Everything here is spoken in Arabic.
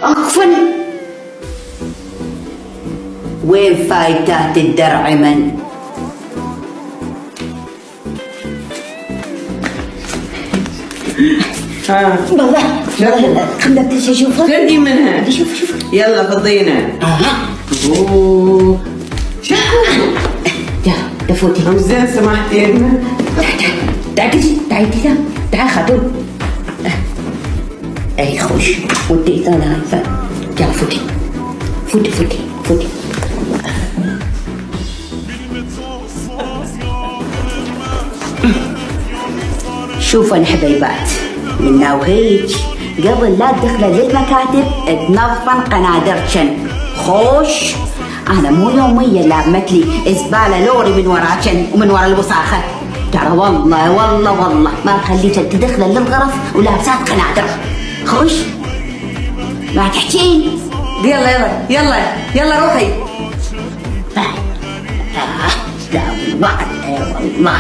أقفل. وين فايتات الدرع من؟ والله خلنا اشوفها. خذي منها. شوف يلا فضينا. اوه شوفوا. ده فوتي. زين سمحتي لنا. تعالي خاتون. اي خوش ودي انا عارفه. يلا فوتي. شوفوا الحبيبات، منا وهيج قبل لا تدخل للمكاتب تنظفن قنادرشن. خوش انا مو يوميا لامت لي زباله لوري من وراكن ومن ورا الوساخه. ترى والله ما خليتك تدخل للغرف ولابسات قنادر. خوش ما تحكين. يلا روحي. لا والله